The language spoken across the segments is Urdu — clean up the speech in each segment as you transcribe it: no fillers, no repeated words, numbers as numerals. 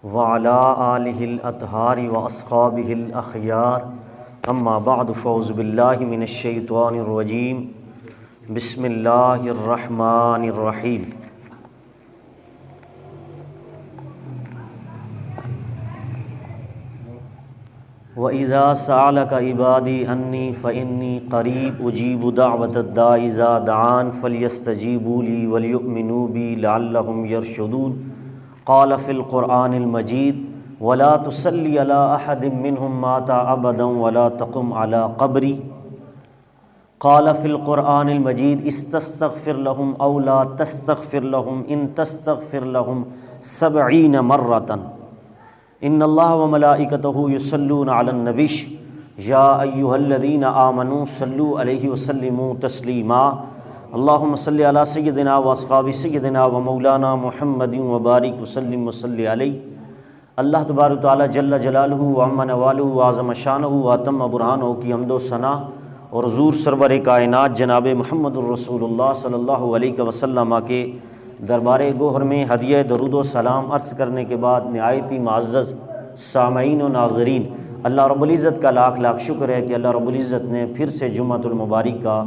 وعلى آلہ الاطہار واصحابہ الاخیار اما بعد فاعوذ باللہ من الشیطان الرجیم بسم اللہ الرحمن الرحیم وَإِذَا سَأَلَكَ عِبَادِي أَنِّي فَإِنِّي قَرِيبٌ أُجِيبُ دَعْوَةَ الدَّاعِ إِذَا دَعَانِ فَلْيَسْتَجِيبُوا لِي وَلْيُؤْمِنُوا بِي لَعَلَّهُمْ يَرْشُدُونَ قَالَ فِي الْقُرْآنِ الْمَجِيدِ وَلَا تُصَلِّ عَلَىٰ أَحَدٍ مِّنْهُمْ مَاتَ أَبَدًا وَلَا تَقُمْ عَلَىٰ قَبْرِهِ قَالَ فِي الْقُرْآنِ الْمَجِيدِ اسْتَسْتَغْفِرْ لَهُمْ أَوْ لَا تَسْتَغْفِرْ لَهُمْ إِن تَسْتَغْفِرْ لَهُمْ 70 مرة ان اللہ وملائکتہ یصلون علی النبی یا ایھا الذین آمنوا صلوا علیہ وسلموا تسلیما اللہم صل علی سیدنا واصحاب سیدنا ومولانا محمد وبارک وسلم وصلی علیہ۔ اللہ تبارک تعالی جل جلالہ وعم نوالہ وعظم شانہ واتم برہانہ کی حمد و ثنا اور حضور سرور کائنات جناب محمد الرسول اللہ صلی اللہ علیہ وسلم کے دربار گوہر میں ہدیہ درود و سلام عرض کرنے کے بعد نہایت ہی معزز سامعین و ناظرین، اللہ رب العزت کا لاکھ لاکھ شکر ہے کہ اللہ رب العزت نے پھر سے جمعۃ المبارک کا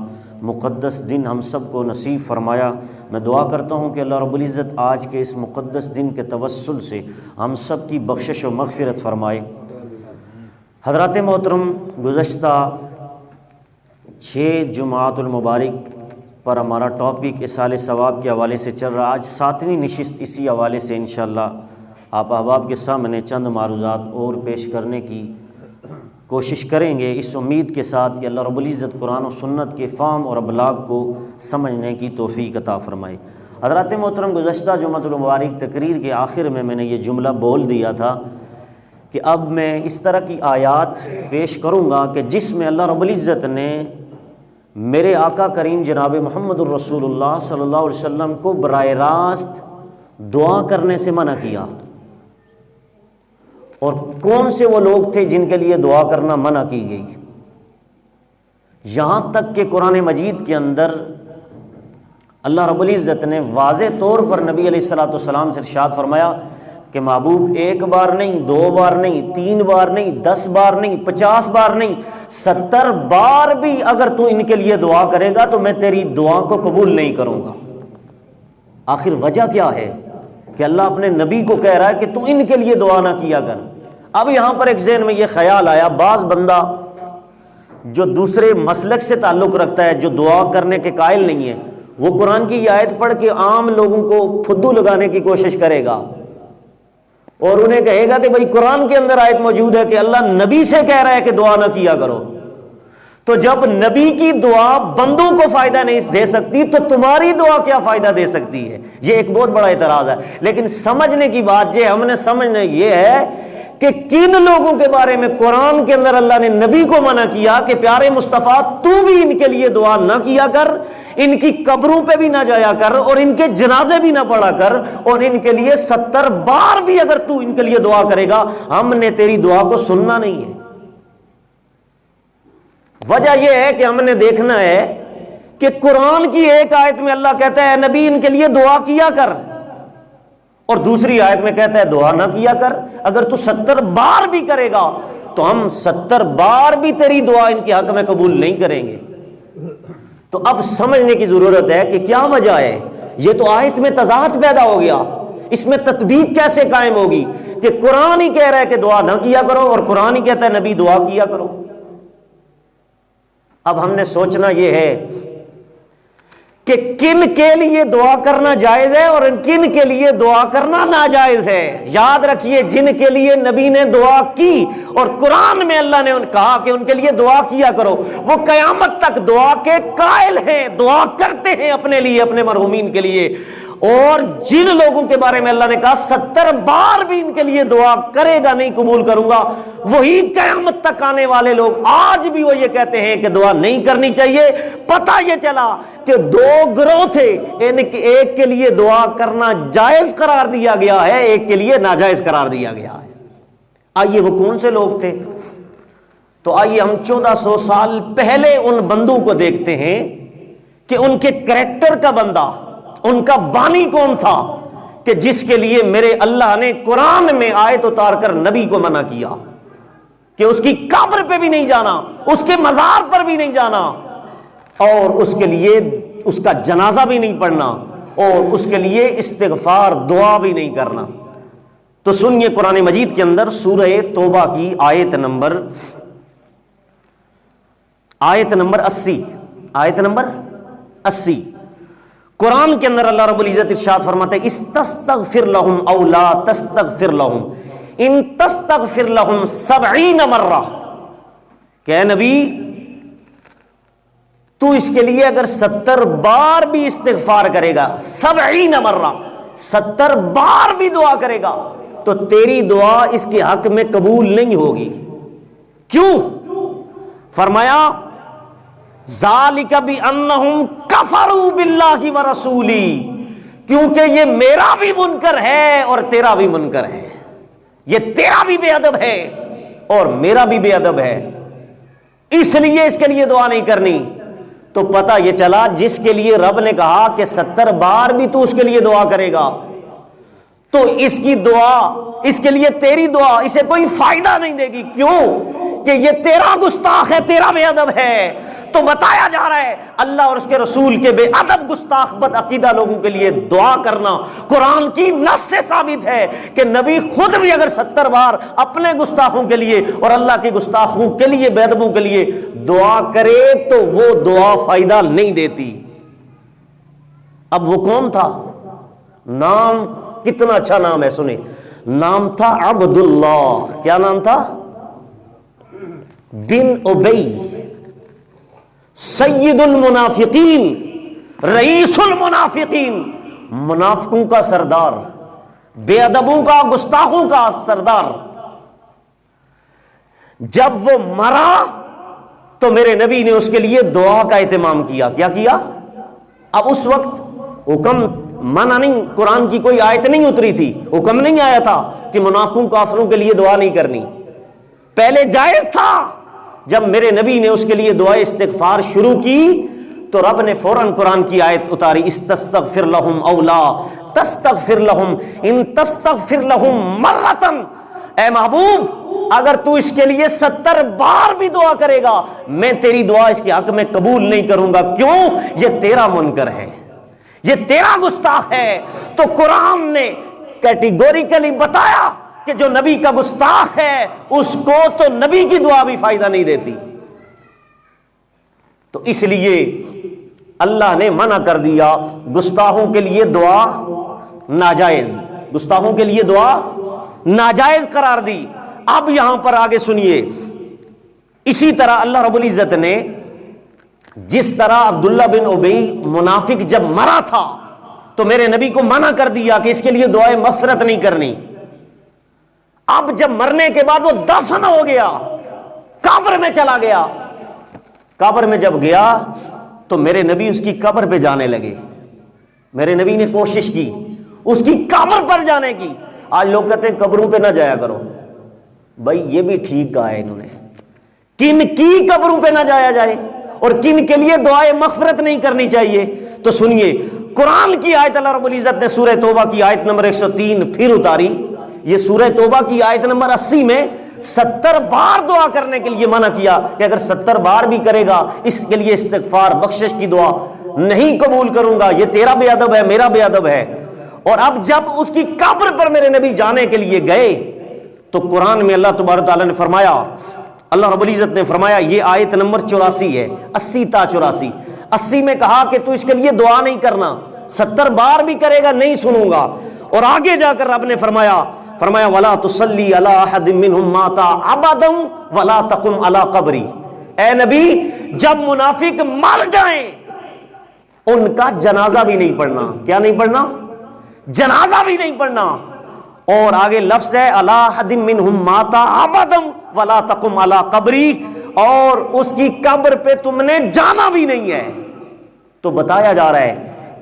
مقدس دن ہم سب کو نصیب فرمایا۔ میں دعا کرتا ہوں کہ اللہ رب العزت آج کے اس مقدس دن کے توسل سے ہم سب کی بخشش و مغفرت فرمائے۔ حضرات محترم، گزشتہ 6 جمعۃ المبارک پر ہمارا ٹاپک اصال ثواب کے حوالے سے چل رہا۔ آج 7ویں نشست اسی حوالے سے انشاءاللہ آپ احباب کے سامنے چند معروضات اور پیش کرنے کی کوشش کریں گے، اس امید کے ساتھ کہ اللہ رب العزت قرآن و سنت کے فہم اور ابلاغ کو سمجھنے کی توفیق عطا فرمائے۔ حضرات محترم، گزشتہ جمعۃ المبارک تقریر کے آخر میں نے یہ جملہ بول دیا تھا کہ اب میں اس طرح کی آیات پیش کروں گا کہ جس میں اللہ رب العزت نے میرے آقا کریم جناب محمد الرسول اللہ صلی اللہ علیہ وسلم کو براہ راست دعا کرنے سے منع کیا، اور کون سے وہ لوگ تھے جن کے لیے دعا کرنا منع کی گئی، یہاں تک کہ قرآن مجید کے اندر اللہ رب العزت نے واضح طور پر نبی علیہ الصلوۃ والسلام سے ارشاد فرمایا کہ محبوب 1 بار نہیں، 2 بار نہیں، 3 بار نہیں، 10 بار نہیں، 50 بار نہیں، 70 بار بھی اگر تو ان کے لیے دعا کرے گا تو میں تیری دعا کو قبول نہیں کروں گا۔ آخر وجہ کیا ہے کہ اللہ اپنے نبی کو کہہ رہا ہے کہ تو ان کے لیے دعا نہ کیا کر۔ اب یہاں پر ایک ذہن میں یہ خیال آیا، بعض بندہ جو دوسرے مسلک سے تعلق رکھتا ہے، جو دعا کرنے کے قائل نہیں ہے، وہ قرآن کی یہ آیت پڑھ کے عام لوگوں کو پھدو لگانے کی کوشش کرے گا اور انہیں کہے گا کہ بھئی قرآن کے اندر آیت موجود ہے کہ اللہ نبی سے کہہ رہا ہے کہ دعا نہ کیا کرو، تو جب نبی کی دعا بندوں کو فائدہ نہیں دے سکتی تو تمہاری دعا کیا فائدہ دے سکتی ہے؟ یہ ایک بہت بڑا اعتراض ہے۔ لیکن سمجھنے کی بات جو ہم نے سمجھنا یہ ہے کہ کن لوگوں کے بارے میں قرآن کے اندر اللہ نے نبی کو منع کیا کہ پیارے مصطفیٰ تو بھی ان کے لیے دعا نہ کیا کر، ان کی قبروں پہ بھی نہ جایا کر، اور ان کے جنازے بھی نہ پڑھا کر، اور ان کے لیے 70 بار بھی اگر تو ان کے لیے دعا کرے گا ہم نے تیری دعا کو سننا نہیں ہے۔ وجہ یہ ہے کہ ہم نے دیکھنا ہے کہ قرآن کی ایک آیت میں اللہ کہتا ہے نبی ان کے لیے دعا کیا کر، اور دوسری آیت میں کہتا ہے دعا نہ کیا کر۔ اگر تو 70 بار بھی کرے گا تو ہم 70 بار بھی تیری دعا ان کے حق میں قبول نہیں کریں گے۔ تو اب سمجھنے کی ضرورت ہے کہ کیا وجہ ہے۔ یہ تو آیت میں تضاد پیدا ہو گیا، اس میں تطبیق کیسے قائم ہوگی کہ قرآن ہی کہہ رہا ہے کہ دعا نہ کیا کرو اور قرآن ہی کہتا ہے نبی دعا کیا کرو۔ اب ہم نے سوچنا یہ ہے کہ کن کے لیے دعا کرنا جائز ہے اور کن کے لیے دعا کرنا ناجائز ہے۔ یاد رکھیے، جن کے لیے نبی نے دعا کی اور قرآن میں اللہ نے کہا کہ ان کے لیے دعا کیا کرو، وہ قیامت تک دعا کے قائل ہیں، دعا کرتے ہیں اپنے لیے، اپنے مرحومین کے لیے۔ اور جن لوگوں کے بارے میں اللہ نے کہا 70 بار بھی ان کے لیے دعا کرے گا نہیں قبول کروں گا، وہی قیامت تک آنے والے لوگ آج بھی وہ یہ کہتے ہیں کہ دعا نہیں کرنی چاہیے۔ پتہ یہ چلا کہ 2 گروہ تھے، ایک کے لیے دعا کرنا جائز قرار دیا گیا ہے، ایک کے لیے ناجائز قرار دیا گیا ہے۔ آئیے وہ کون سے لوگ تھے؟ تو آئیے ہم 1400 سال پہلے ان بندوں کو دیکھتے ہیں کہ ان کے کریکٹر کا بندہ، ان کا بانی کون تھا کہ جس کے لیے میرے اللہ نے قرآن میں آیت اتار کر نبی کو منع کیا کہ اس کی قبر پہ بھی نہیں جانا، اس کے مزار پر بھی نہیں جانا، اور اس کے لیے اس کا جنازہ بھی نہیں پڑھنا، اور اس کے لیے استغفار دعا بھی نہیں کرنا۔ تو سنیے قرآن مجید کے اندر سورہ توبہ کی آیت نمبر 80 قرآن کے اندر اللہ رب العزت ارشاد فرماتے ہیں استستغفر لهم او لا تستغفر لهم ان تستغفر لهم 70 مرہ، کہ اے نبی تو اس کے لیے اگر 70 بار بھی استغفار کرے گا، 70 مرہ 70 بار بھی دعا کرے گا، تو تیری دعا اس کے حق میں قبول نہیں ہوگی۔ کیوں؟ فرمایا ذالک بانہم کفروا باللہ ورسولہ، کیونکہ یہ میرا بھی منکر ہے اور تیرا بھی منکر ہے، یہ تیرا بھی بے ادب ہے اور میرا بھی بے ادب ہے، اس لیے اس کے لیے دعا نہیں کرنی۔ تو پتہ یہ چلا جس کے لیے رب نے کہا کہ 70 بار بھی تو اس کے لیے دعا کرے گا، تو اس کی دعا، اس کے لیے تیری دعا اسے کوئی فائدہ نہیں دے گی۔ کیوں؟ کہ یہ تیرا گستاخ ہے، تیرا بے ادب ہے۔ تو بتایا جا رہا ہے اللہ اور اس کے رسول کے بے ادب گستاخ بد عقیدہ لوگوں کے لیے دعا کرنا قرآن کی نص سے ثابت ہے کہ نبی خود بھی اگر 70 بار اپنے گستاخوں کے لیے اور اللہ کے گستاخوں کے لیے، بے ادبوں کے لیے دعا کرے تو وہ دعا فائدہ نہیں دیتی۔ اب وہ کون تھا؟ نام کتنا اچھا نام ہے، سنیں، نام تھا عبداللہ۔ کیا نام تھا؟ بن ابی، سید المنافقین، رئیس المنافقین، منافقوں کا سردار، بے ادبوں کا، گستاخوں کا سردار۔ جب وہ مرا تو میرے نبی نے اس کے لیے دعا کا اہتمام کیا۔ کیا کیا؟ اب اس وقت حکم منع نہیں، قرآن کی کوئی آیت نہیں اتری تھی، حکم نہیں آیا تھا کہ منافقوں کافروں کے لیے دعا نہیں کرنی۔ پہلے جائز تھا، جب میرے نبی نے اس کے لیے دعا استغفار شروع کی تو رب نے فوراً قرآن کی آیت اتاری استغفر لهم او لا تستغفر لهم ان تستغفر لهم مرۃ۔ اے محبوب اگر تو اس کے لیے 70 بار بھی دعا کرے گا میں تیری دعا اس کے حق میں قبول نہیں کروں گا۔ کیوں؟ یہ تیرا منکر ہے، یہ تیرا گستاخ ہے۔ تو قرآن نے کیٹیگوریکلی بتایا کہ جو نبی کا گستاخ ہے اس کو تو نبی کی دعا بھی فائدہ نہیں دیتی۔ تو اس لیے اللہ نے منع کر دیا، گستاخوں کے لیے دعا ناجائز، گستاخوں کے لیے دعا ناجائز قرار دی۔ اب یہاں پر آگے سنیے، اسی طرح اللہ رب العزت نے جس طرح عبداللہ بن ابی منافق جب مرا تھا تو میرے نبی کو منع کر دیا کہ اس کے لیے دعائے مغفرت نہیں کرنی۔ اب جب مرنے کے بعد وہ دفن ہو گیا، قبر میں چلا گیا، قبر میں جب گیا تو میرے نبی اس کی قبر پہ جانے لگے۔ میرے نبی نے کوشش کی اس کی قبر پر جانے کی۔ آج لوگ کہتے ہیں قبروں پہ نہ جایا کرو، بھائی یہ بھی ٹھیک کہا ہے انہوں نے، کن کی قبروں پہ نہ جایا جائے اور کن کے لیے دعائے مغفرت نہیں کرنی چاہیے۔ تو سنیے قرآن کی آیت اللہ رب العزت نے سورہ توبہ کی آیت نمبر 103 پھر اتاری۔ یہ سورہ توبہ کی آیت نمبر 80 میں 70 بار دعا کرنے کے لیے منع کیا کہ اگر 70 بار بھی کرے گا اس کے لیے استغفار بخشش کی دعا نہیں قبول کروں گا، یہ تیرا بے ادب ہے، میرا بے ادب ہے۔ اور اب جب اس کی قبر پر میرے نبی جانے کے لیے گئے تو قرآن میں اللہ تبارک تعالیٰ نے فرمایا، اللہ رب العزت نے فرمایا، یہ آیت نمبر 84 ہے، 80 تا 84، 80 میں کہا کہ تو اس کے لیے دعا نہیں کرنا، 70 بار بھی کرے گا نہیں سنوں گا۔ اور آگے جا کر رب نے فرمایا وَلَا تُصَلِّ عَلَىٰ أَحَدٍ مِّنْهُمْ مَاتَ أَبَدًا وَلَا تَقُمْ عَلَىٰ قَبْرِهِ۔ اے نبی جب منافق مر جائیں ان کا جنازہ بھی نہیں پڑھنا۔ کیا نہیں پڑھنا؟ جنازہ بھی نہیں پڑھنا۔ اور آگے لفظ ہے عَلَىٰ أَحَدٍ مِّنْهُمْ مَاتَ أَبَدًا وَلَا تَقُمْ عَلَىٰ قَبْرِهِ، اور اس کی قبر پہ تم نے جانا بھی نہیں ہے۔ تو بتایا جا رہا ہے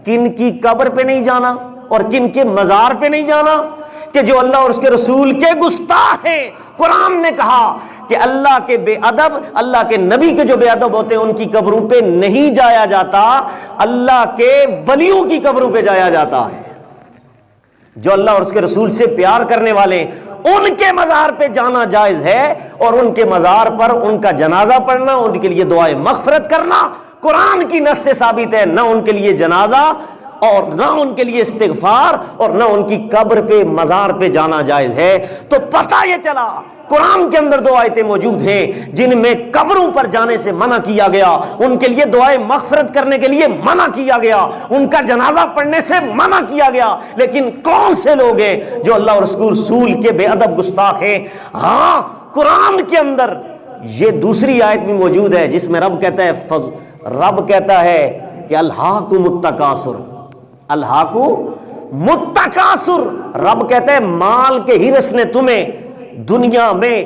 کن کی قبر پہ نہیں جانا اور کن کے مزار پہ نہیں جانا، کہ جو اللہ اور اس کے رسول کے گستاخ ہیں۔ قرآن نے کہا کہ اللہ کے بے ادب، اللہ کے نبی کے جو بے ادب ہوتے ہیں ان کی قبروں پہ نہیں جایا جاتا، اللہ کے ولیوں کی قبروں پہ جایا جاتا ہے۔ جو اللہ اور اس کے رسول سے پیار کرنے والے ان کے مزار پہ جانا جائز ہے، اور ان کے مزار پر ان کا جنازہ پڑھنا، ان کے لیے دعائے مغفرت کرنا قرآن کی نص سے ثابت ہے۔ نہ ان کے لیے جنازہ اور نہ ان کے لیے استغفار اور نہ ان کی قبر پہ مزار پہ جانا جائز ہے۔ تو پتہ یہ چلا قرآن کے اندر 2 آیتیں موجود ہیں جن میں قبروں پر جانے سے منع کیا گیا، ان کے لیے دعائے مغفرت کرنے کے لیے منع کیا گیا، ان کا جنازہ پڑھنے سے منع کیا گیا۔ لیکن کون سے لوگ ہیں جو اللہ اور اس کے رسول کے بے ادب گستاخ ہیں؟ ہاں، قرآن کے اندر یہ دوسری آیت بھی موجود ہے جس میں رب کہتا ہے کہ الہاکم التکاثر، الہاکم التکاثر، رب کہتا ہے مال کے ہرس نے تمہیں دنیا میں،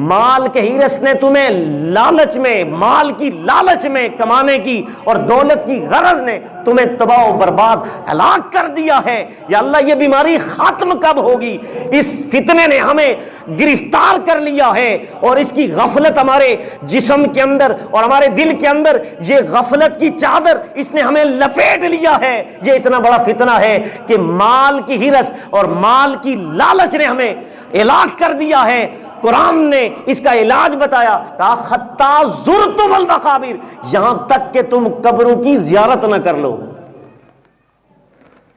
مال کے ہرس نے تمہیں لالچ میں، مال کی لالچ میں کمانے کی اور دولت کی غرض نے تمہیں تباہ و برباد ہلاک کر دیا ہے۔ یا اللہ یہ بیماری ختم کب ہوگی؟ اس فتنے نے ہمیں گرفتار کر لیا ہے، اور اس کی غفلت ہمارے جسم کے اندر اور ہمارے دل کے اندر، یہ غفلت کی چادر اس نے ہمیں لپیٹ لیا ہے۔ یہ اتنا بڑا فتنہ ہے کہ مال کی ہرس اور مال کی لالچ نے ہمیں ہلاک کر دیا ہے۔ قرآن نے اس کا علاج بتایا، کہا حتی زرتم المقابر، یہاں تک کہ تم قبروں کی زیارت نہ کر لو۔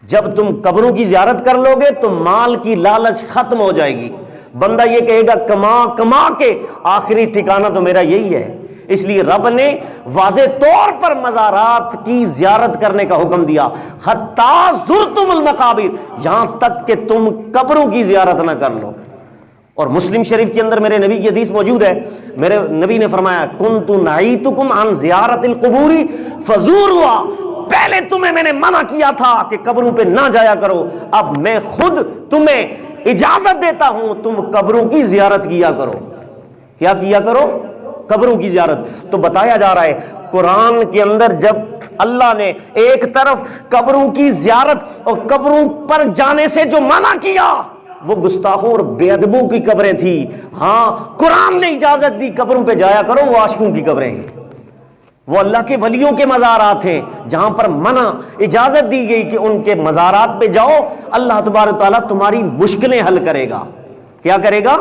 جب تم قبروں کی زیارت کر لو گے تو مال کی لالچ ختم ہو جائے گی۔ بندہ یہ کہے گا کما کما کے آخری ٹھکانہ تو میرا یہی ہے۔ اس لیے رب نے واضح طور پر مزارات کی زیارت کرنے کا حکم دیا، حتی زرتم المقابر، یہاں تک کہ تم قبروں کی زیارت نہ کر لو۔ اور مسلم شریف کے اندر میرے نبی کی حدیث موجود ہے، میرے نبی نے فرمایا کنت نہیتکم عن زیارت القبور فزوروا، پہلے تمہیں میں نے منع کیا تھا کہ قبروں پہ نہ جایا کرو، اب میں خود تمہیں اجازت دیتا ہوں تم قبروں کی زیارت کیا کرو۔ کیا کیا کرو؟ قبروں کی زیارت۔ تو بتایا جا رہا ہے قرآن کے اندر جب اللہ نے ایک طرف قبروں کی زیارت اور قبروں پر جانے سے جو منع کیا وہ گستاخوں اور بے ادبوں کی قبریں تھی، ہاں قرآن نے اجازت دی قبروں پہ جایا کرو، وہ عاشقوں کی قبریں ہیں، وہ اللہ کے ولیوں کے مزارات ہیں جہاں پر منع اجازت دی گئی کہ ان کے مزارات پہ جاؤ، اللہ تبارک تعالیٰ تمہاری مشکلیں حل کرے گا۔ کیا کرے گا؟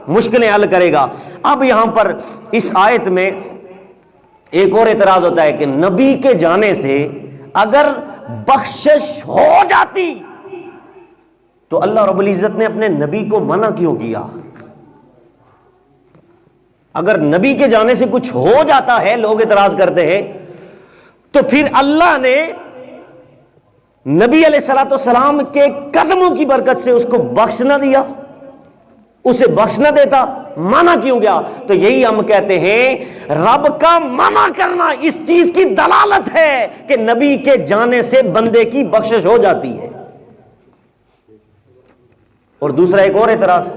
مشکلیں حل کرے گا۔ اب یہاں پر اس آیت میں ایک اور اعتراض ہوتا ہے کہ نبی کے جانے سے اگر بخشش ہو جاتی تو اللہ رب العزت نے اپنے نبی کو منع کیوں کیا؟ اگر نبی کے جانے سے کچھ ہو جاتا ہے، لوگ اعتراض کرتے ہیں، تو پھر اللہ نے نبی علیہ الصلوۃ والسلام کے قدموں کی برکت سے اس کو بخش نہ دیا، اسے بخش نہ دیتا، منع کیوں گیا؟ تو یہی ہم کہتے ہیں رب کا منع کرنا اس چیز کی دلالت ہے کہ نبی کے جانے سے بندے کی بخشش ہو جاتی ہے۔ اور دوسرا ایک اور اعتراض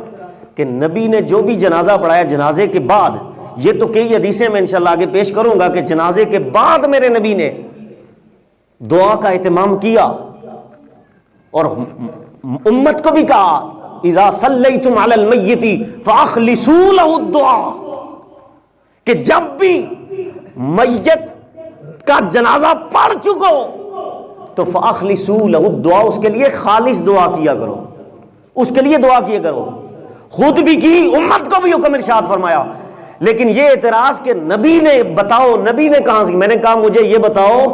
کہ نبی نے جو بھی جنازہ پڑھایا جنازے کے بعد، یہ تو کئی حدیثیں میں انشاءاللہ آگے پیش کروں گا کہ جنازے کے بعد میرے نبی نے دعا کا اہتمام کیا اور امت کو بھی کہا اذا صلیتم علی المیت فاخلصوا له الدعاء، کہ جب بھی میت کا جنازہ پڑھ چکو تو فاخلصوا له الدعاء، اس کے لیے خالص دعا کیا کرو، اس کے لیے دعا کیا کرو۔ خود بھی کی، امت کو بھی حکم ارشاد فرمایا۔ لیکن یہ اعتراض کہ نبی نے بتاؤ، نبی نے کہاں سے؟ میں نے کہا مجھے یہ بتاؤ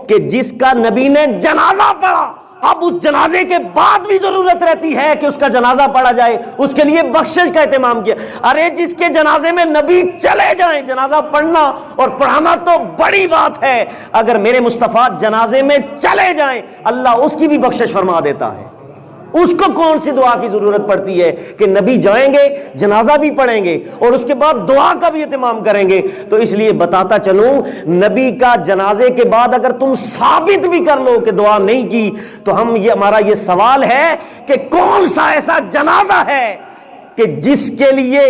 کہ جس کا نبی نے جنازہ پڑھا، اب اس جنازے کے بعد بھی ضرورت رہتی ہے کہ اس کا جنازہ پڑھا جائے، اس کے لیے بخشش کا اہتمام کیا۔ ارے جس کے جنازے میں نبی چلے جائیں، جنازہ پڑھنا اور پڑھانا تو بڑی بات ہے، اگر میرے مصطفیٰ جنازے میں چلے جائیں اللہ اس کی بھی بخشش فرما دیتا ہے۔ اس کو کون سی دعا کی ضرورت پڑتی ہے کہ نبی جائیں گے، جنازہ بھی پڑھیں گے اور اس کے بعد دعا کا بھی اہتمام کریں گے؟ تو اس لیے بتاتا چلوں، نبی کا جنازے کے بعد اگر تم ثابت بھی کر لو کہ دعا نہیں کی تو ہمارا یہ سوال ہے کہ کون سا ایسا جنازہ ہے کہ جس کے لیے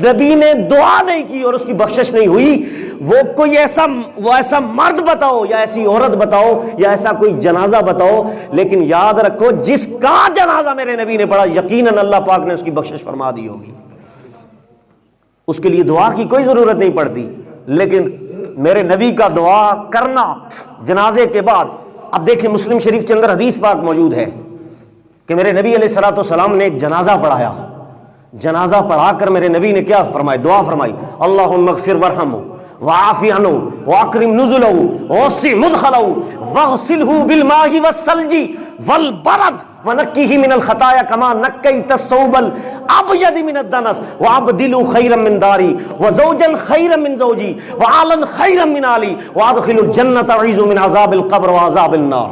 نبی نے دعا نہیں کی اور اس کی بخشش نہیں ہوئی؟ وہ کوئی ایسا مرد بتاؤ یا ایسی عورت بتاؤ یا ایسا کوئی جنازہ بتاؤ، لیکن یاد رکھو جس کا جنازہ میرے نبی نے پڑھا یقیناً اللہ پاک نے اس کی بخشش فرما دی ہوگی، اس کے لیے دعا کی کوئی ضرورت نہیں پڑتی۔ لیکن میرے نبی کا دعا کرنا جنازے کے بعد، اب دیکھیں مسلم شریف کے اندر حدیث پاک موجود ہے، کہ میرے نبی علیہ الصلوۃ والسلام نے ایک جنازہ پڑھایا. جنازہ پڑھا کر میرے نبی نے کیا فرمایا؟ دعا فرمائی, اللہم اغفر ورحمہ وعافی عنہ واکرم نزلہ ووسع مدخلہ واغسلہ بالماء والثلج والبرد ونقہ من الخطایا کما نقیت الثوب الابیض من الدنس وابدلہ خیرا من داری وزوجا خیرا من زوجی وآلا خیرا من آلی وادخلوا الجنۃ اعوذ من عذاب القبر وعذاب النار.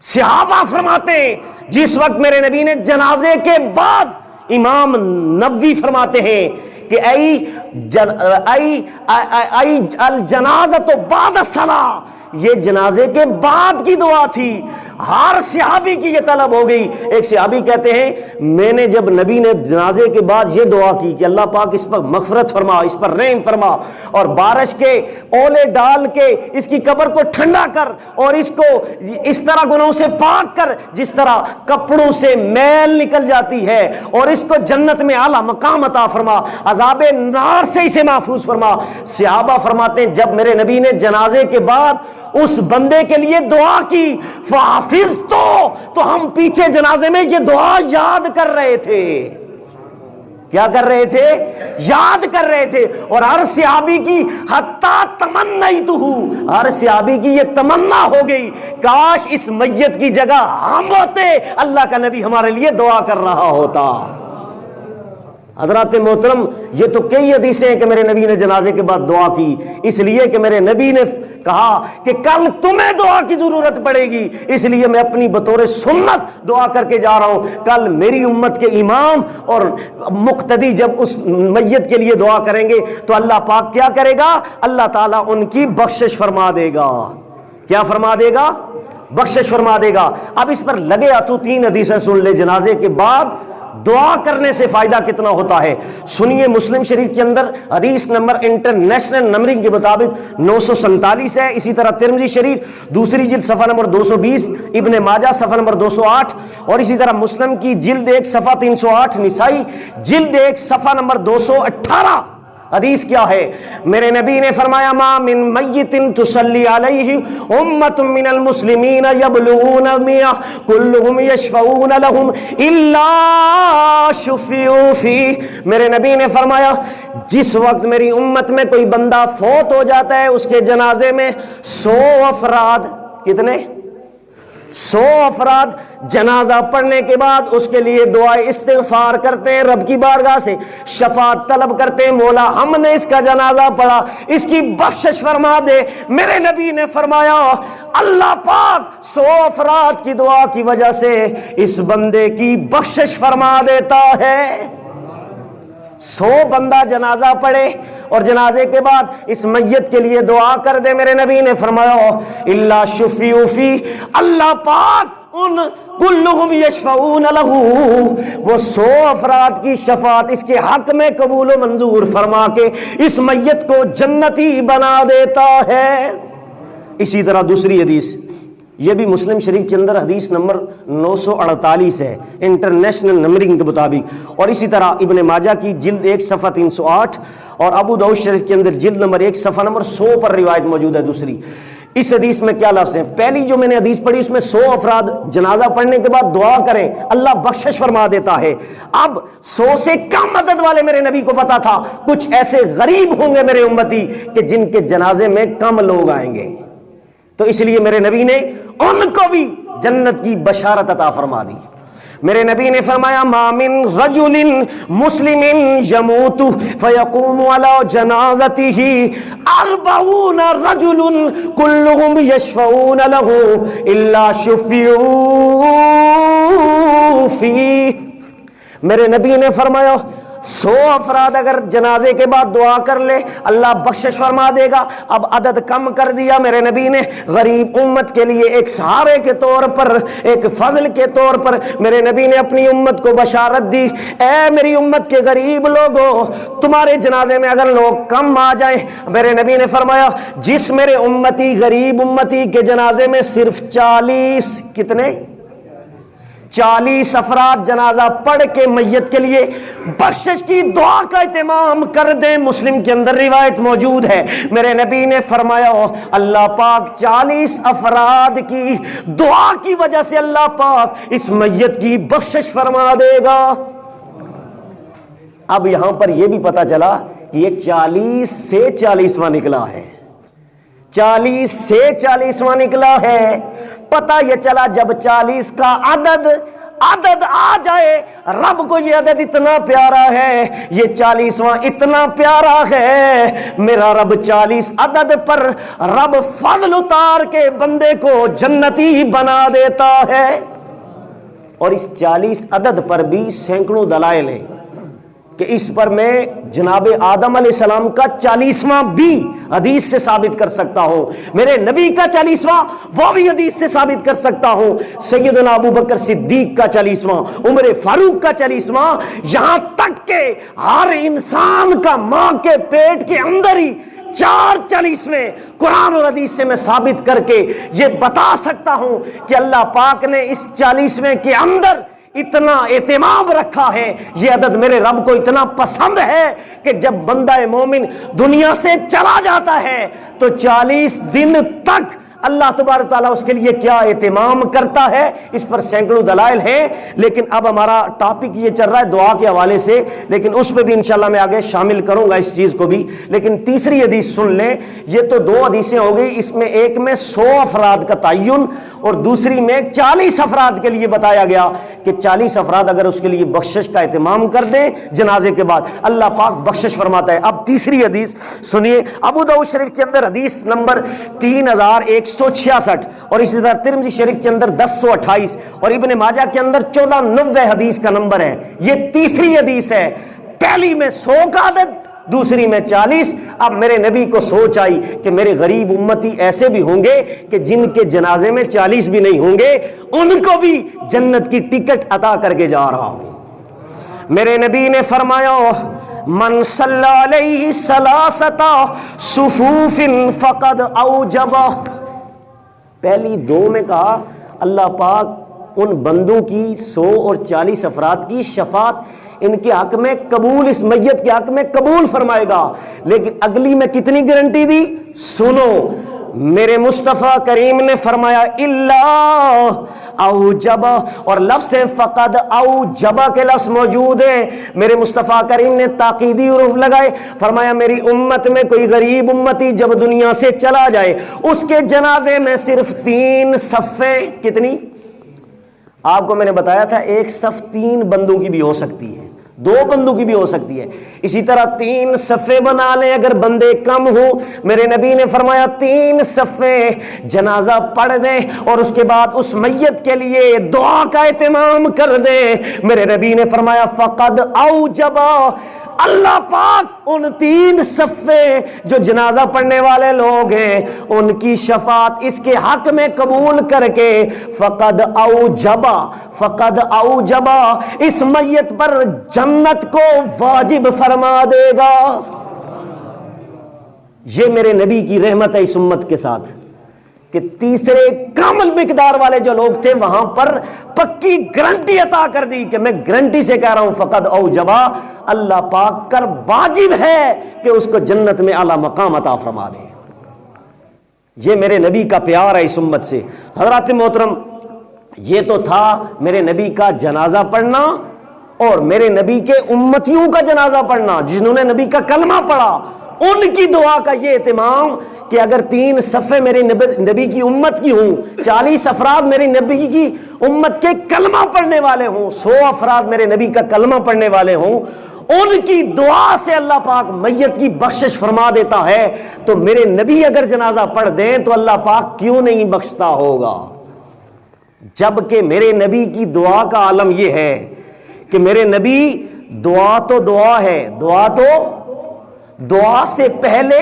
صحابہ فرماتے ہیں جس وقت میرے نبی نے جنازے کے بعد, امام نووی فرماتے ہیں کہ الجنازۃ بعد الصلاۃ, یہ جنازے کے بعد کی دعا تھی. ہر صحابی کی یہ طلب ہو گئی. ایک صحابی کہتے ہیں میں نے جب نبی نے جنازے کے بعد یہ دعا کی کہ اللہ پاک اس پر مغفرت فرما, اس پر رحم فرما, اور بارش کے اولے ڈال کے اس کی قبر کو ٹھنڈا کر, اور اس کو اس طرح گناہوں سے پاک کر جس طرح کپڑوں سے میل نکل جاتی ہے, اور اس کو جنت میں اعلیٰ مقام عطا فرما, عذاب نار سے اسے محفوظ فرما. صحابہ فرماتے ہیں جب میرے نبی نے جنازے کے بعد اس بندے کے لیے دعا کی فحافظ تو ہم پیچھے جنازے میں یہ دعا یاد کر رہے تھے. کیا کر رہے تھے؟ یاد کر رہے تھے. اور ہر صحابی کی حتی تمنیتہ, ہر صحابی کی یہ تمنا ہو گئی کاش اس میت کی جگہ ہم ہوتے, اللہ کا نبی ہمارے لیے دعا کر رہا ہوتا. حضرات محترم, یہ تو کئی حدیثیں ہیں کہ میرے نبی نے جنازے کے بعد دعا کی, اس لیے کہ میرے نبی نے کہا کہ کل تمہیں دعا کی ضرورت پڑے گی, اس لیے میں اپنی بطور سنت دعا کر کے جا رہا ہوں. کل میری امت کے امام اور مقتدی جب اس میت کے لیے دعا کریں گے تو اللہ پاک کیا کرے گا؟ اللہ تعالیٰ ان کی بخشش فرما دے گا. کیا فرما دے گا؟ بخشش فرما دے گا. اب اس پر لگے ہاتھوں 3 حدیثیں سن لے جنازے کے بعد دعا کرنے سے فائدہ کتنا ہوتا ہے. سنیے, مسلم شریف کے اندر حدیث نمبر انٹرنیشنل نمبرنگ کے مطابق 947 ہے. اسی طرح ترمذی شریف دوسری جلد صفحہ نمبر 220, ابن ماجہ صفحہ نمبر 208, اور اسی طرح مسلم کی جلد 1 صفحہ 308, نسائی جلد 1 صفحہ نمبر 218. حدیث کیا ہے؟ میرے نبی نے فرمایا ما من میت تصلی علیہ امت من المسلمین یبلغون 100 کلہم یشفعون لہم الا شفعوا فیہ. میرے نبی نے فرمایا جس وقت میری امت میں کوئی بندہ فوت ہو جاتا ہے, اس کے جنازے میں 100 افراد, کتنے؟ 100 افراد جنازہ پڑھنے کے بعد اس کے لیے دعائے استغفار کرتے ہیں, رب کی بارگاہ سے شفاعت طلب کرتے ہیں, مولا ہم نے اس کا جنازہ پڑھا, اس کی بخشش فرما دے. میرے نبی نے فرمایا اللہ پاک 100 افراد کی دعا کی وجہ سے اس بندے کی بخشش فرما دیتا ہے. 100 بندہ جنازہ پڑھے اور جنازے کے بعد اس میت کے لیے دعا کر دے, میرے نبی نے فرمایا الا شفیع فی, اللہ پاک ان کلہم یشفعون لہو, وہ 100 افراد کی شفاعت اس کے حق میں قبول و منظور فرما کے اس میت کو جنتی بنا دیتا ہے. اسی طرح دوسری حدیث, یہ بھی مسلم شریف کے اندر حدیث نمبر 948 ہے انٹرنیشنل نمبرنگ کے مطابق, اور اسی طرح ابن ماجہ کی جلد 1 صفحہ 308 اور ابو داؤد شریف کے اندر جلد نمبر 1 صفحہ نمبر 100 پر روایت موجود ہے. دوسری اس حدیث میں کیا لفظ ہیں؟ پہلی جو میں نے حدیث پڑھی اس میں 100 افراد جنازہ پڑھنے کے بعد دعا کریں, اللہ بخشش فرما دیتا ہے. اب 100 سے کم عدد والے میرے نبی کو پتا تھا کچھ ایسے غریب ہوں گے میرے امتی کہ جن کے جنازے میں کم لوگ آئیں گے, تو اس لیے میرے نبی نے ان کو بھی جنت کی بشارت عطا فرما دی. میرے نبی نے فرمایا ما من رجل مسلم یموت فیقوم علی جنازته 40 رجل كلهم یشفعون له الا شفعوا فیہ. میرے نبی نے فرمایا 100 افراد اگر جنازے کے بعد دعا کر لے اللہ بخشش فرما دے گا. اب عدد کم کر دیا میرے نبی نے غریب امت کے لیے ایک سہارے کے طور پر, ایک فضل کے طور پر میرے نبی نے اپنی امت کو بشارت دی, اے میری امت کے غریب لوگوں, تمہارے جنازے میں اگر لوگ کم آ جائیں, میرے نبی نے فرمایا جس میرے امتی غریب امتی کے جنازے میں صرف 40 کتنے 40 افراد جنازہ پڑھ کے میت کے لیے بخشش کی دعا کا اہتمام کر دیں۔ مسلم کے اندر روایت موجود ہے، میرے نبی نے فرمایا اللہ پاک 40 افراد کی دعا کی وجہ سے اللہ پاک اس میت کی بخشش فرما دے گا۔ اب یہاں پر یہ بھی پتا چلا کہ یہ 40 سے 40واں نکلا ہے، 40 سے 40واں نکلا ہے۔ پتہ یہ چلا جب 40 کا عدد آ جائے، رب کو یہ عدد اتنا پیارا ہے، یہ 40واں اتنا پیارا ہے، میرا رب 40 عدد پر رب فضل اتار کے بندے کو جنتی بنا دیتا ہے۔ اور اس 40 عدد پر بھی سینکڑوں دلائل ہیں کہ اس پر میں جناب آدم علیہ السلام کا 40واں بھی حدیث سے ثابت کر سکتا ہوں، میرے نبی کا 40واں وہ بھی حدیث سے ثابت کر سکتا ہوں، سیدنا ابو بکر صدیق کا 40واں، عمر فاروق کا 40واں، یہاں تک کہ ہر انسان کا ماں کے پیٹ کے اندر ہی 40 قرآن اور حدیث سے میں ثابت کر کے یہ بتا سکتا ہوں کہ اللہ پاک نے اس 40 کے اندر اتنا اہتمام رکھا ہے، یہ عدد میرے رب کو اتنا پسند ہے کہ جب بندہ مومن دنیا سے چلا جاتا ہے تو 40 دن تک اللہ تبارک تعالیٰ اس کے لیے کیا اہتمام کرتا ہے، اس پر سینکڑوں دلائل ہیں۔ لیکن اب ہمارا ٹاپک یہ چل رہا ہے دعا کے حوالے سے، لیکن اس پہ بھی انشاءاللہ میں آگے شامل کروں گا اس چیز کو بھی۔ لیکن تیسری حدیث سن لیں، یہ تو 2 حدیثیں ہو گئی، اس میں ایک میں 100 افراد کا تعین اور دوسری میں 40 افراد کے لیے بتایا گیا کہ 40 افراد اگر اس کے لیے بخشش کا اہتمام کر دیں جنازے کے بعد اللہ پاک بخشش فرماتا ہے۔ اب تیسری حدیث سنیے، ابو داؤد شریف کے اندر حدیث نمبر 3166 اور اسی طرح ترمذی شریف کے اندر 1028 اور ابن ماجہ کے اندر 1490 حدیث کا نمبر ہے۔ یہ تیسری حدیث ہے، پہلی میں 100 کا عدد، دوسری میں 40۔ اب میرے نبی کو سوچ آئی کہ میرے غریب امتی ایسے بھی ہوں گے کہ جن کے جنازے میں 40 بھی نہیں ہوں گے، ان کو بھی جنت کی ٹکٹ عطا کر کے جا رہا ہوں۔ میرے نبی نے فرمایا من صلی علیہ ثلاثۃ صفوف فقد اوجب، پہلی 2 میں کہا اللہ پاک ان بندوں کی 100 اور 40 افراد کی شفاعت ان کے حق میں قبول، اس میت کے حق میں قبول فرمائے گا، لیکن اگلی میں کتنی گارنٹی دی؟ سنو، میرے مصطفیٰ کریم نے فرمایا الا اوجب، اور لفظ فقد اوجب کے لفظ موجود ہے، میرے مصطفیٰ کریم نے تاکیدی حروف لگائے، فرمایا میری امت میں کوئی غریب امتی جب دنیا سے چلا جائے اس کے جنازے میں صرف 3 صفیں، کتنی؟ آپ کو میں نے بتایا تھا ایک صف 3 بندوں کی بھی ہو سکتی ہے، 2 بندوں کی بھی ہو سکتی ہے، اسی طرح 3 صفیں بنا لیں اگر بندے کم ہو، میرے نبی نے فرمایا 3 صفیں جنازہ پڑھ دیں اور اس کے بعد اس میت کے لیے دعا کا اہتمام کر دیں، میرے نبی نے فرمایا فقد اوجب، اللہ پاک ان 3 صفیں جو جنازہ پڑھنے والے لوگ ہیں ان کی شفاعت اس کے حق میں قبول کر کے فقد اوجب اس میت پر جنت کو واجب فرما دے گا۔ یہ میرے نبی کی رحمت ہے اس امت کے ساتھ کہ تیسرے کامل مقدار والے جو لوگ تھے وہاں پر پکی گارنٹی عطا کر دی کہ میں گارنٹی سے کہہ رہا ہوں فقد اوجبا، اللہ پاک کر واجب ہے کہ اس کو جنت میں اعلی مقام عطا فرما دے۔ یہ میرے نبی کا پیار ہے اس امت سے۔ حضرات محترم، یہ تو تھا میرے نبی کا جنازہ پڑھنا اور میرے نبی کے امتیوں کا جنازہ پڑھنا، جنہوں نے نبی کا کلمہ پڑھا ان کی دعا کا یہ اہتمام کہ اگر 3 صفیں میرے نبی کی امت کی ہوں، 40 افراد میرے نبی کی امت کے کلمہ پڑھنے والے ہوں، 100 افراد میرے نبی کا کلمہ پڑھنے والے ہوں، ان کی دعا سے اللہ پاک میت کی بخشش فرما دیتا ہے، تو میرے نبی اگر جنازہ پڑھ دیں تو اللہ پاک کیوں نہیں بخشتا ہوگا؟ جبکہ میرے نبی کی دعا کا عالم یہ ہے کہ میرے نبی دعا تو دعا ہے، دعا سے پہلے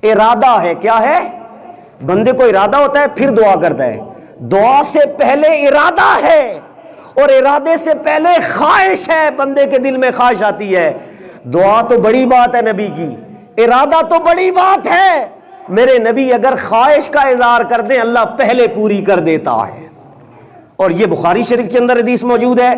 ارادہ ہے، کیا ہے؟ بندے کو ارادہ ہوتا ہے پھر دعا کرتا ہے، دعا سے پہلے ارادہ ہے اور ارادے سے پہلے خواہش ہے، بندے کے دل میں خواہش آتی ہے۔ دعا تو بڑی بات ہے نبی کی، ارادہ تو بڑی بات ہے، میرے نبی اگر خواہش کا اظہار کر دیں اللہ پہلے پوری کر دیتا ہے۔ اور یہ بخاری شریف کے اندر حدیث موجود ہے.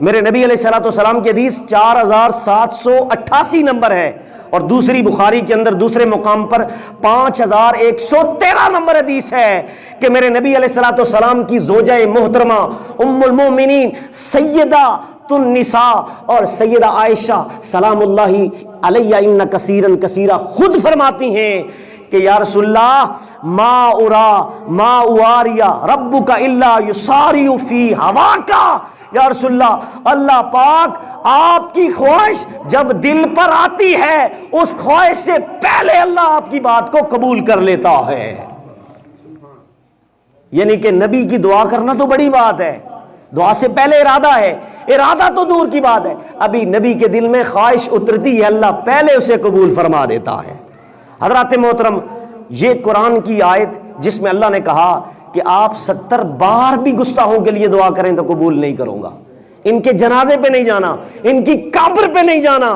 میرے نبی علیہ الصلوۃ والسلام کی حدیث 4788 نمبر ہے، اور دوسری بخاری کے اندر دوسرے مقام پر 5113 نمبر حدیث ہے کہ میرے نبی علیہ الصلوۃ والسلام کی زوجہ محترمہ ام المؤمنین سیدہ النساء اور سیدہ عائشہ سلام اللہ علیہ ان کثیرا کثیرا خود فرماتی ہیں کہ یا رسول اللہ ما اواریا ربک الا یساری فی ہواکا. یا رسول اللہ، اللہ پاک آپ کی خواہش جب دل پر آتی ہے اس خواہش سے پہلے اللہ آپ کی بات کو قبول کر لیتا ہے. یعنی کہ نبی کی دعا کرنا تو بڑی بات ہے، دعا سے پہلے ارادہ ہے، ارادہ تو دور کی بات ہے، ابھی نبی کے دل میں خواہش اترتی ہے اللہ پہلے اسے قبول فرما دیتا ہے. حضرات محترم، یہ قرآن کی آیت جس میں اللہ نے کہا کہ آپ 70 بار بھی گستاخوں کے لیے دعا کریں تو قبول نہیں کروں گا، ان کے جنازے پہ نہیں جانا، ان کی قبر پہ نہیں جانا.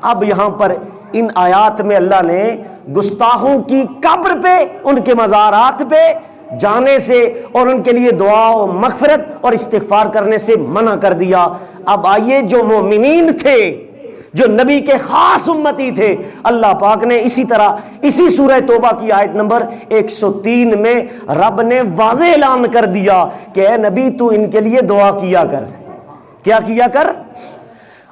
اب یہاں پر ان آیات میں اللہ نے گستاخوں کی قبر پہ، ان کے مزارات پہ جانے سے اور ان کے لیے دعا و مغفرت اور استغفار کرنے سے منع کر دیا. اب آئیے، جو مومنین تھے، جو نبی کے خاص امتی تھے، اللہ پاک نے اسی طرح اسی سورہ توبہ کی آیت نمبر 103 میں رب نے واضح اعلان کر دیا کہ اے نبی تو ان کے لیے دعا کیا کر. کیا کیا کر؟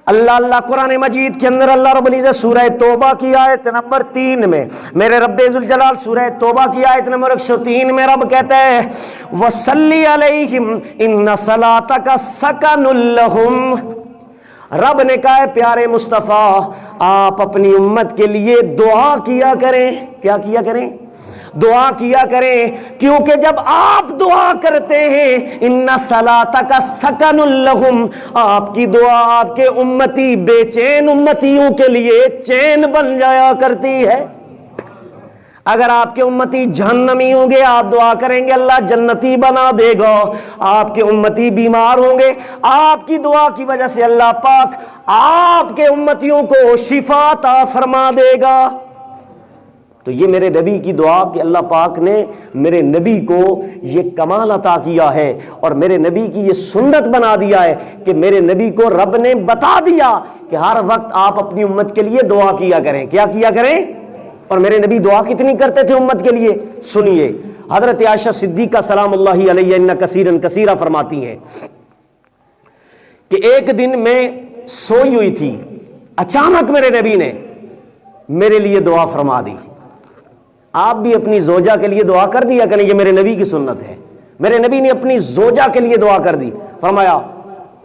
اللہ قرآن مجید کے اندر اللہ رب العزت سورہ توبہ کی آیت نمبر 3 میں، میرے رب ذوالجلال سورہ توبہ کی آیت نمبر 103 میں رب کہتا ہے وَصَلِّ عَلَيْهِمْ إِنَّ صَلَاتَكَ سَكَنٌ لَهُمْ. رب نے کہا ہے پیارے مصطفیٰ آپ اپنی امت کے لیے دعا کیا کریں. کیا کیا کریں؟ دعا کیا کریں، کیونکہ جب آپ دعا کرتے ہیں ان صلاتک سکن لہم، آپ کی دعا آپ کے امتی بے چین امتیوں کے لیے چین بن جایا کرتی ہے. اگر آپ کے امتی جہنمی ہوں گے آپ دعا کریں گے اللہ جنتی بنا دے گا، آپ کے امتی بیمار ہوں گے آپ کی دعا کی وجہ سے اللہ پاک آپ کے امتیوں کو شفا عطا فرما دے گا. تو یہ میرے نبی کی دعا کہ اللہ پاک نے میرے نبی کو یہ کمال عطا کیا ہے اور میرے نبی کی یہ سنت بنا دیا ہے کہ میرے نبی کو رب نے بتا دیا کہ ہر وقت آپ اپنی امت کے لیے دعا کیا کریں. کیا کیا کریں؟ اور میرے نبی دعا کتنی کرتے تھے امت کے لیے؟ سنیے، حضرت عائشہ صدیقہ سلام اللہ علیہ ان کثیرا کثیرا فرماتی ہیں کہ ایک دن میں سوئی ہوئی تھی، اچانک میرے نبی نے میرے لیے دعا فرما دی. آپ بھی اپنی زوجہ کے لیے دعا کر دیا کریں، یہ میرے نبی کی سنت ہے. میرے نبی نے اپنی زوجہ کے لیے دعا کر دی، فرمایا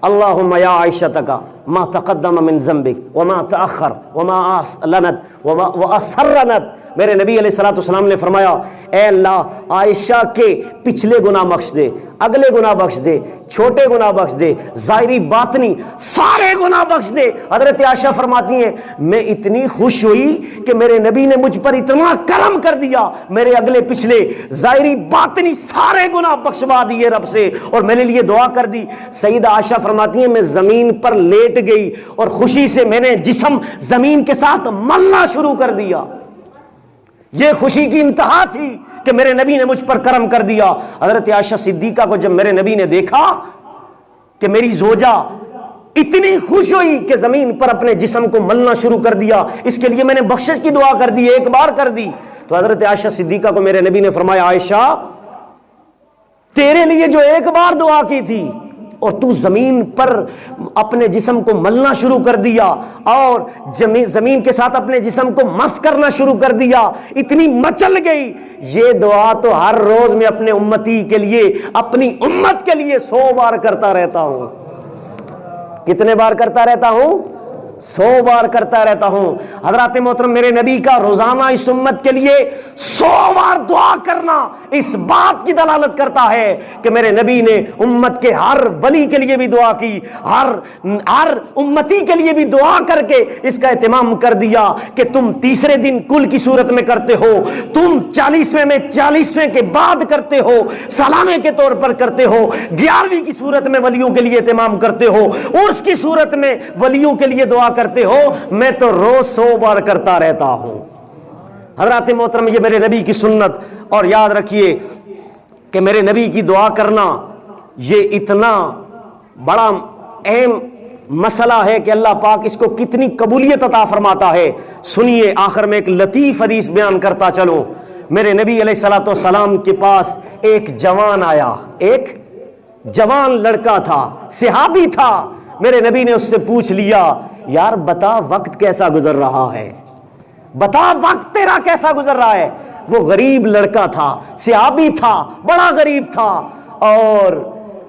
اللہم یا عائشتک ما تقدم من ذنبک وما تأخر وما اعلنت واسررت. میرے نبی علیہ الصلوۃ والسلام نے فرمایا اے اللہ عائشہ کے پچھلے گناہ بخش دے، اگلے گناہ بخش دے، چھوٹے گناہ بخش دے، ظاہری باطنی سارے گناہ بخش دے. حضرت عائشہ فرماتی ہیں میں اتنی خوش ہوئی کہ میرے نبی نے مجھ پر اتنا کرم کر دیا، میرے اگلے پچھلے ظاہری باطنی سارے گناہ بخشوا دیے رب سے اور میرے لیے دعا کر دی. سیدہ عائشہ فرماتی ہیں میں زمین پر لیٹ گئی اور خوشی سے میں نے جسم زمین کے ساتھ ملنا شروع کر دیا. یہ خوشی کی انتہا تھی کہ میرے نبی نے مجھ پر کرم کر دیا. حضرت عائشہ صدیقہ کو جب میرے نبی نے دیکھا کہ میری زوجہ اتنی خوش ہوئی کہ زمین پر اپنے جسم کو ملنا شروع کر دیا، اس کے لیے میں نے بخشش کی دعا کر دی، ایک بار کر دی. تو حضرت عائشہ صدیقہ کو میرے نبی نے فرمایا عائشہ تیرے لیے جو ایک بار دعا کی تھی اور تو زمین پر اپنے جسم کو ملنا شروع کر دیا اور زمین کے ساتھ اپنے جسم کو مس کرنا شروع کر دیا، اتنی مچل گئی. یہ دعا تو ہر روز میں اپنے امتی کے لیے، اپنی امت کے لیے 100 بار کرتا رہتا ہوں. کتنے بار کرتا رہتا ہوں؟ 100 بار کرتا رہتا ہوں. حضرات محترم میرے نبی کا روزانہ اس امت کے لیے 100 بار دعا کرنا اس بات کی دلالت کرتا ہے کہ میرے نبی نے امت کے ہر ولی کے لیے بھی دعا کی، ہر امتی کے لیے بھی دعا کر کے اس کا اہتمام کر دیا کہ تم تیسرے دن کل کی صورت میں کرتے ہو، تم 40ویں میں 40ویں کے بعد کرتے ہو، سالانہ کے طور پر کرتے ہو، 11ویں کی صورت میں ولیوں کے لیے اہتمام کرتے ہو، عرس کی صورت میں ولیوں کے لیے دعا کرتے ہو. میں تو روز 100 بار کرتا رہتا ہوں. حضرات محترم یہ میرے نبی کی سنت، اور یاد رکھیے کہ میرے نبی کی دعا کرنا یہ اتنا بڑا اہم مسئلہ ہے کہ اللہ پاک اس کو کتنی قبولیت عطا فرماتا ہے. سنیے آخر میں ایک لطیف حدیث بیان کرتا چلوں. میرے نبی علیہ الصلوۃ والسلام کے پاس ایک جوان آیا, ایک جوان لڑکا تھا, صحابی تھا. میرے نبی نے اس سے پوچھ لیا, یار بتا وقت کیسا گزر رہا ہے, بتا وقت تیرا کیسا گزر رہا ہے. وہ غریب لڑکا تھا, صحابی تھا, بڑا غریب تھا. اور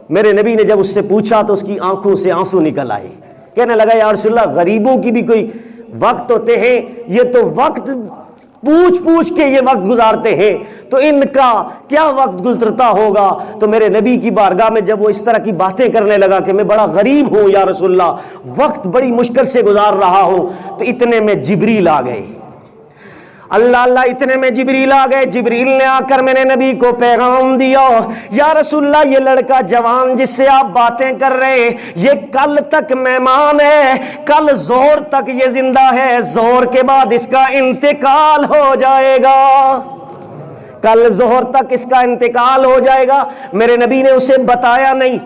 میرے نبی نے جب اس سے پوچھا تو اس کی آنکھوں سے آنسو نکل آئے. کہنے لگا یا رسول اللہ, غریبوں کی بھی کوئی وقت ہوتے ہیں, یہ تو وقت پوچھ پوچھ کے یہ وقت گزارتے ہیں, تو ان کا کیا وقت گزرتا ہوگا. تو میرے نبی کی بارگاہ میں جب وہ اس طرح کی باتیں کرنے لگا کہ میں بڑا غریب ہوں یا رسول اللہ, وقت بڑی مشکل سے گزار رہا ہوں, تو اتنے میں جبریل آ گئے. اللہ اتنے میں جبریل آ گئے. جبریل نے آ کر میرے نبی کو پیغام دیا, یا رسول اللہ یہ لڑکا جوان جس سے آپ باتیں کر رہے یہ کل تک مہمان ہے, کل ظہر تک یہ زندہ ہے, ظہر کے بعد اس کا انتقال ہو جائے گا, کل ظہر تک اس کا انتقال ہو جائے گا. میرے نبی نے اسے بتایا نہیں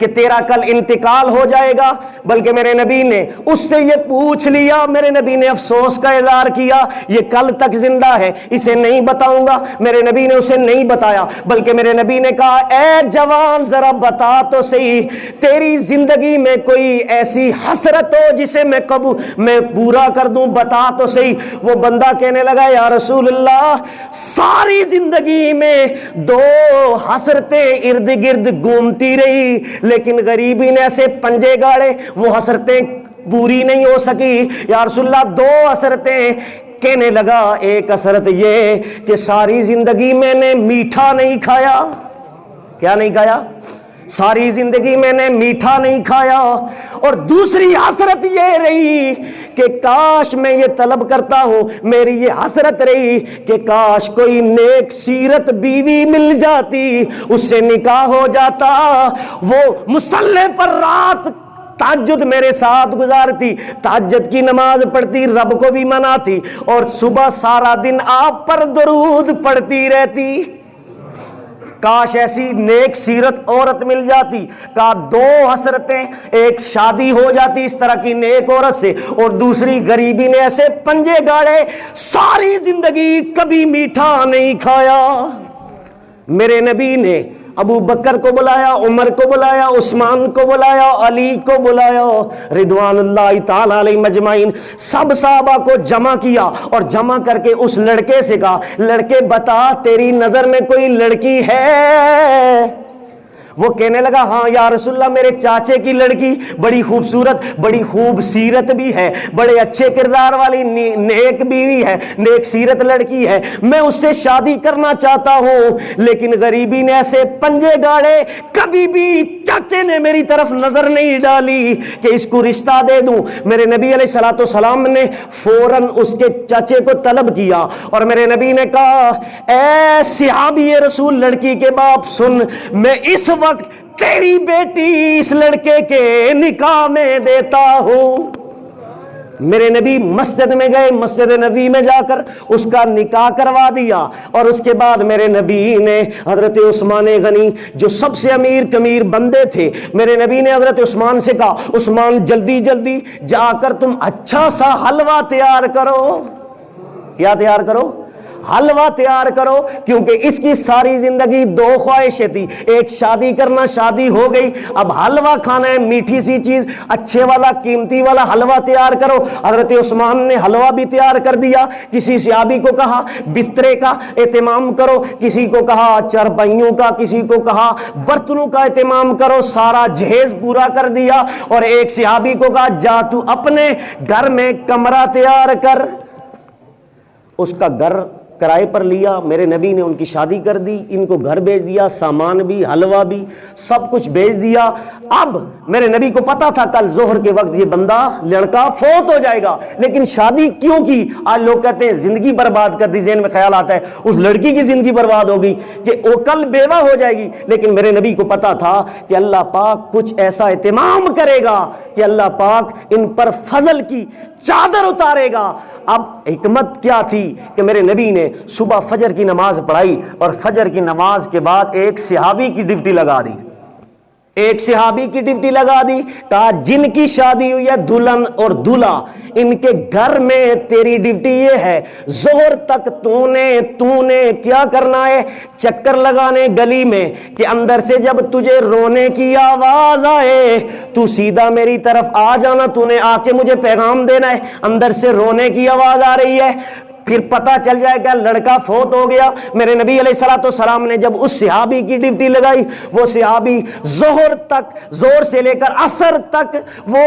کہ تیرا کل انتقال ہو جائے گا, بلکہ میرے نبی نے اس سے یہ پوچھ لیا. میرے نبی نے افسوس کا اظہار کیا, یہ کل تک زندہ ہے, اسے نہیں بتاؤں گا. میرے نبی نے اسے نہیں بتایا, بلکہ میرے نبی نے کہا اے جوان ذرا بتا تو صحیح, تیری زندگی میں کوئی ایسی حسرت ہو جسے میں پورا کر دوں, بتا تو صحیح. وہ بندہ کہنے لگا یا رسول اللہ ساری زندگی میں 2 حسرتیں ارد گرد گھومتی رہی, لیکن غریبی نے ایسے پنجے گاڑے, وہ حسرتیں پوری نہیں ہو سکی. یا رسول اللہ 2 حسرتیں. کہنے لگا ایک حسرت یہ کہ ساری زندگی میں نے میٹھا نہیں کھایا. کیا نہیں کھایا؟ ساری زندگی میں نے میٹھا نہیں کھایا. اور دوسری حسرت یہ رہی کہ کاش میں یہ طلب کرتا ہوں, میری یہ حسرت رہی کہ کاش کوئی نیک سیرت بیوی مل جاتی, اس سے نکاح ہو جاتا, وہ مصلی پر رات تہجد میرے ساتھ گزارتی, تہجد کی نماز پڑھتی, رب کو بھی مناتی, اور صبح سارا دن آپ پر درود پڑھتی رہتی. کاش ایسی نیک سیرت عورت مل جاتی. کا 2 حسرتیں, ایک شادی ہو جاتی اس طرح کی نیک عورت سے, اور دوسری غریبی نے ایسے پنجے گاڑے, ساری زندگی کبھی میٹھا نہیں کھایا. میرے نبی نے ابو بکر کو بلایا, عمر کو بلایا, عثمان کو بلایا, علی کو بلایا, رضوان اللہ تعالی علیہ مجمعین, سب صحابہ کو جمع کیا, اور جمع کر کے اس لڑکے سے کہا لڑکے بتا تیری نظر میں کوئی لڑکی ہے؟ وہ کہنے لگا ہاں یا رسول اللہ میرے چاچے کی لڑکی بڑی خوبصورت, بڑی خوب سیرت بھی ہے, بڑے اچھے کردار والی نیک بیوی ہے, نیک سیرت لڑکی ہے, میں اس سے شادی کرنا چاہتا ہوں, لیکن غریبی نے ایسے پنجے گاڑے, کبھی بھی چاچے نے میری طرف نظر نہیں ڈالی کہ اس کو رشتہ دے دوں. میرے نبی علیہ الصلوۃ والسلام نے فوراً اس کے چاچے کو طلب کیا, اور میرے نبی نے کہا اے صحابی رسول لڑکی کے باپ سن, میں اس وقت تیری بیٹی اس لڑکے کے نکاح میں دیتا ہوں. میرے نبی مسجد میں گئے, مسجد نبی میں جا کر اس کا نکاح کروا دیا, اور اس کے بعد میرے نبی نے حضرت عثمان غنی جو سب سے امیر کمیر بندے تھے, میرے نبی نے حضرت عثمان سے کہا عثمان جلدی جلدی جا کر تم اچھا سا حلوہ تیار کرو. کیا تیار کرو؟ حلوہ تیار کرو, کیونکہ اس کی ساری زندگی 2 خواہشیں تھی, ایک شادی کرنا, شادی ہو گئی, اب حلوہ کھانا ہے, میٹھی سی چیز, اچھے والا قیمتی والا حلوہ تیار کرو. حضرت عثمان نے حلوہ بھی تیار کر دیا. کسی صحابی کو کہا بسترے کا اہتمام کرو, کسی کو کہا چرپائیوں کا, کسی کو کہا برتنوں کا اہتمام کرو, سارا جہیز پورا کر دیا. اور ایک صحابی کو کہا جا تو اپنے گھر میں کمرہ تیار کر. اس کا گھر کرائے پر لیا. میرے نبی نے ان کی شادی کر دی, ان کو گھر بھیج دیا, سامان بھی, حلوہ بھی, سب کچھ بھیج دیا. اب میرے نبی کو پتا تھا کل ظہر کے وقت یہ بندہ لڑکا فوت ہو جائے گا, لیکن شادی کیوں کی؟ آج لوگ کہتے ہیں زندگی برباد کر دی. ذہن میں خیال آتا ہے اس لڑکی کی زندگی برباد ہوگی کہ وہ کل بیوہ ہو جائے گی, لیکن میرے نبی کو پتا تھا کہ اللہ پاک کچھ ایسا اہتمام کرے گا کہ اللہ پاک ان پر فضل کی چادر اتارے گا. اب حکمت کیا تھی کہ میرے نبی نے صبح فجر کی نماز پڑھائی, اور فجر کی نماز کے بعد ایک صحابی کی ڈیوٹی لگا دی. ایک صحابی کی ڈیوٹی لگا دی، کہا جن کی شادی ہوئی ہے دلہن اور دولہا، ان کے گھر میں تیری ڈیوٹی یہ ہے، ظہر تک تو نے کیا کرنا ہے؟ چکر لگانے گلی میں، کہ اندر سے جب تجھے رونے کی آواز آئے تو سیدھا میری طرف آ جانا، تو نے آ کے مجھے پیغام دینا ہے اندر سے رونے کی آواز آ رہی ہے، پھر پتہ چل جائے گا لڑکا فوت ہو گیا۔ میرے نبی علیہ السلام نے جب اس صحابی کی ڈیوٹی لگائی، وہ صحابی ظہر تک، زور سے لے کر عصر تک وہ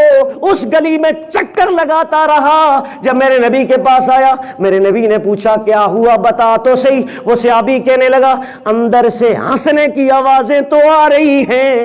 اس گلی میں چکر لگاتا رہا۔ جب میرے نبی کے پاس آیا، میرے نبی نے پوچھا کیا ہوا بتا تو صحیح۔ وہ صحابی کہنے لگا اندر سے ہنسنے کی آوازیں تو آ رہی ہیں،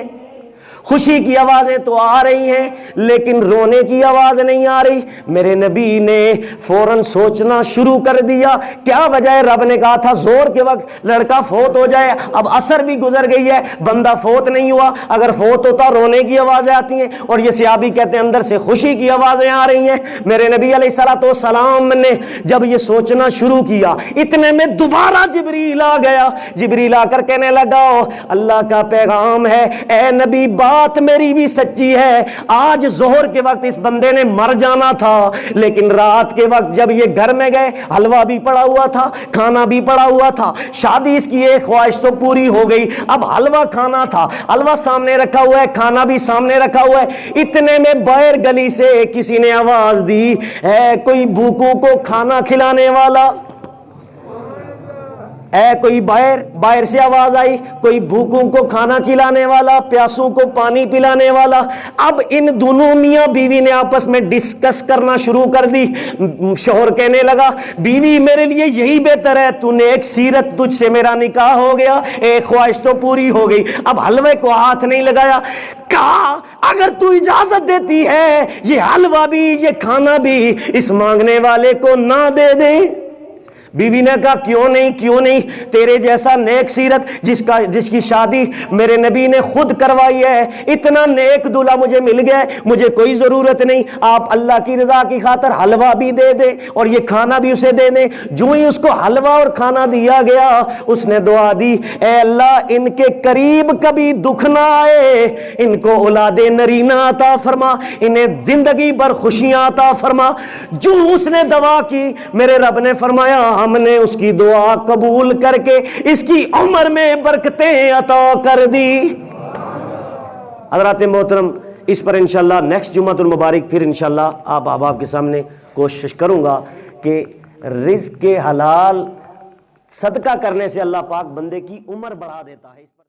خوشی کی آوازیں تو آ رہی ہیں، لیکن رونے کی آواز نہیں آ رہی۔ میرے نبی نے فوراً سوچنا شروع کر دیا، کیا وجہ ہے؟ رب نے کہا تھا زور کے وقت لڑکا فوت ہو جائے، اب عصر بھی گزر گئی ہے، بندہ فوت نہیں ہوا، اگر فوت ہوتا رونے کی آوازیں آتی ہیں، اور یہ صحابی کہتے ہیں اندر سے خوشی کی آوازیں آ رہی ہیں۔ میرے نبی علیہ السلام نے جب یہ سوچنا شروع کیا، اتنے میں دوبارہ جبریل آ گیا۔ جبریل آ کر کہنے لگا اللہ کا پیغام ہے، اے نبی بات میری بھی سچی ہے، آج ظہر کے وقت اس بندے نے مر جانا تھا، لیکن رات کے وقت جب یہ گھر میں گئے، حلوہ بھی پڑا ہوا تھا، کھانا بھی پڑا ہوا تھا، شادی اس کی ایک خواہش تو پوری ہو گئی، اب حلوہ کھانا تھا، حلوہ سامنے رکھا ہوا ہے، کھانا بھی سامنے رکھا ہوا ہے۔ اتنے میں باہر گلی سے کسی نے آواز دی، ہے کوئی بھوکوں کو کھانا کھلانے والا؟ اے کوئی باہر سے آواز آئی، کوئی بھوکوں کو کھانا کھلانے والا، پیاسوں کو پانی پلانے والا۔ اب ان دونوں میاں بیوی نے آپس میں ڈسکس کرنا شروع کر دی۔ شوہر کہنے لگا بیوی میرے لیے یہی بہتر ہے، تو نیک سیرت، تجھ سے میرا نکاح ہو گیا، ایک خواہش تو پوری ہو گئی، اب حلوے کو ہاتھ نہیں لگایا۔ کہا اگر تو اجازت دیتی ہے یہ حلوہ بھی یہ کھانا بھی اس مانگنے والے کو نہ دے دیں۔ بیوی نے کہا کیوں نہیں، تیرے جیسا نیک سیرت جس کی شادی میرے نبی نے خود کروائی ہے، اتنا نیک دولہا مجھے مل گیا، مجھے کوئی ضرورت نہیں، آپ اللہ کی رضا کی خاطر حلوہ بھی دے دیں اور یہ کھانا بھی اسے دے دیں۔ جو ہی اس کو حلوہ اور کھانا دیا گیا، اس نے دعا دی، اے اللہ ان کے قریب کبھی دکھ نہ آئے، ان کو اولاد نرینہ عطا فرما، انہیں زندگی بھر خوشیاں عطا فرما۔ جو اس نے دعا کی، میرے رب نے فرمایا ہم نے اس کی دعا قبول کر کے اس کی عمر میں برکتیں عطا کر دی۔ حضرات محترم، اس پر انشاءاللہ نیکسٹ جمعۃ المبارک پھر انشاءاللہ آپ کے سامنے کوشش کروں گا کہ رزق کے حلال صدقہ کرنے سے اللہ پاک بندے کی عمر بڑھا دیتا ہے۔